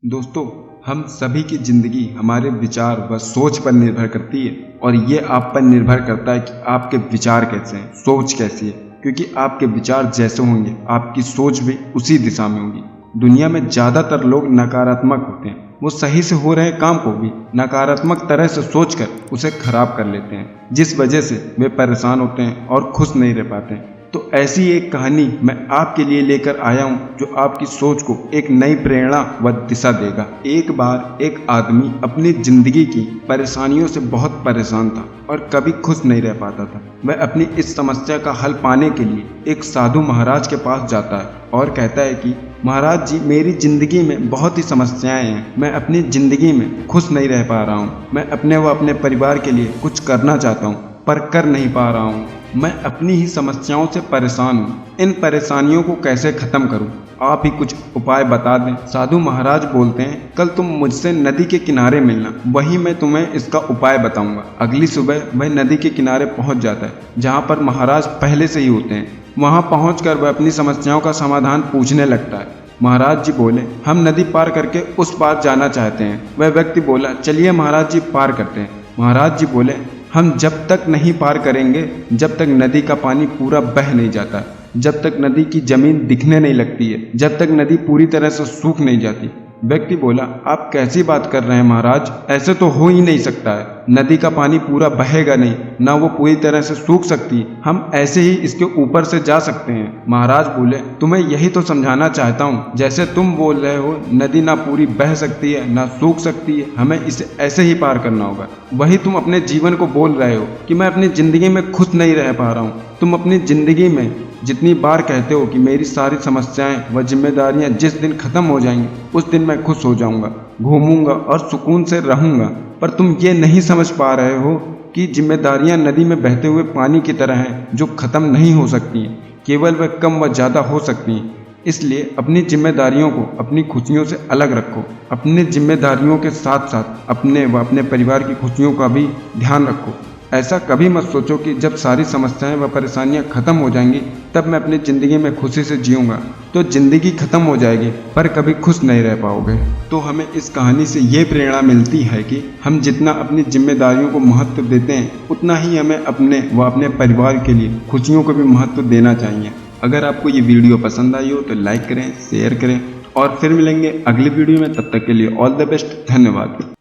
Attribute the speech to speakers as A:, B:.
A: दोस्तों, हम सभी की ज़िंदगी हमारे विचार व सोच पर निर्भर करती है और ये आप पर निर्भर करता है कि आपके विचार कैसे हैं, सोच कैसी है। क्योंकि आपके विचार जैसे होंगे, आपकी सोच भी उसी दिशा में होगी। दुनिया में ज़्यादातर लोग नकारात्मक होते हैं। वो सही से हो रहे काम को भी नकारात्मक तरह से सोचकर उसे खराब कर लेते हैं, जिस वजह से वे परेशान होते हैं और खुश नहीं रह पाते हैं। तो ऐसी एक कहानी मैं आपके लिए लेकर आया हूँ जो आपकी सोच को एक नई प्रेरणा व दिशा देगा। एक बार एक आदमी अपनी जिंदगी की परेशानियों से बहुत परेशान था और कभी खुश नहीं रह पाता था। वह अपनी इस समस्या का हल पाने के लिए एक साधु महाराज के पास जाता है और कहता है कि महाराज जी, मेरी जिंदगी में बहुत ही समस्याएं हैं। मैं अपनी जिंदगी में खुश नहीं रह पा रहा हूँ। मैं अपने व अपने परिवार के लिए कुछ करना चाहता हूँ पर कर नहीं पा रहा हूँ। मैं अपनी ही समस्याओं से परेशान हूँ। इन परेशानियों को कैसे खत्म करूँ? आप ही कुछ उपाय बता दें। साधु महाराज बोलते हैं, कल तुम मुझसे नदी के किनारे मिलना, वहीं मैं तुम्हें इसका उपाय बताऊंगा। अगली सुबह वह नदी के किनारे पहुंच जाता है जहां पर महाराज पहले से ही होते हैं। वहां पहुंचकर वह अपनी समस्याओं का समाधान पूछने लगता है। महाराज जी बोले, हम नदी पार करके उस पार जाना चाहते हैं। वह व्यक्ति बोला, चलिए महाराज जी, पार करते हैं। महाराज जी बोले, हम जब तक नहीं पार करेंगे जब तक नदी का पानी पूरा बह नहीं जाता, जब तक नदी की जमीन दिखने नहीं लगती है, जब तक नदी पूरी तरह से सूख नहीं जाती। व्यक्ति बोला, आप कैसी बात कर रहे हैं महाराज? ऐसे तो हो ही नहीं सकता है। नदी का पानी पूरा बहेगा नहीं, ना वो पूरी तरह से सूख सकती है। हम ऐसे ही इसके ऊपर से जा सकते हैं। महाराज बोले, तुम्हें यही तो समझाना चाहता हूँ। जैसे तुम बोल रहे हो नदी ना पूरी बह सकती है ना सूख सकती है, हमें इसे ऐसे ही पार करना होगा। वही तुम अपने जीवन को बोल रहे हो कि मैं अपनी जिंदगी में खुश नहीं रह पा रहा हूँ। तुम अपनी जिंदगी में जितनी बार कहते हो कि मेरी सारी समस्याएं व जिम्मेदारियां जिस दिन खत्म हो जाएंगी उस दिन मैं खुश हो जाऊंगा, घूमूंगा और सुकून से रहूंगा। पर तुम ये नहीं समझ पा रहे हो कि जिम्मेदारियां नदी में बहते हुए पानी की तरह हैं जो खत्म नहीं हो सकती, केवल वह कम व ज़्यादा हो सकती हैं। इसलिए अपनी जिम्मेदारियों को अपनी खुशियों से अलग रखो। अपनी जिम्मेदारियों के साथ साथ अपने व अपने परिवार की खुशियों का भी ध्यान रखो। ऐसा कभी मत सोचो कि जब सारी समस्याएं व परेशानियां खत्म हो जाएंगी तब मैं अपनी ज़िंदगी में खुशी से जीऊँगा। तो ज़िंदगी खत्म हो जाएगी पर कभी खुश नहीं रह पाओगे। तो हमें इस कहानी से ये प्रेरणा मिलती है कि हम जितना अपनी जिम्मेदारियों को महत्व देते हैं उतना ही हमें अपने व अपने परिवार के लिए खुशियों को भी महत्व देना चाहिए। अगर आपको ये वीडियो पसंद आई हो तो लाइक करें, शेयर करें और फिर मिलेंगे अगली वीडियो में। तब तक के लिए ऑल द बेस्ट। धन्यवाद।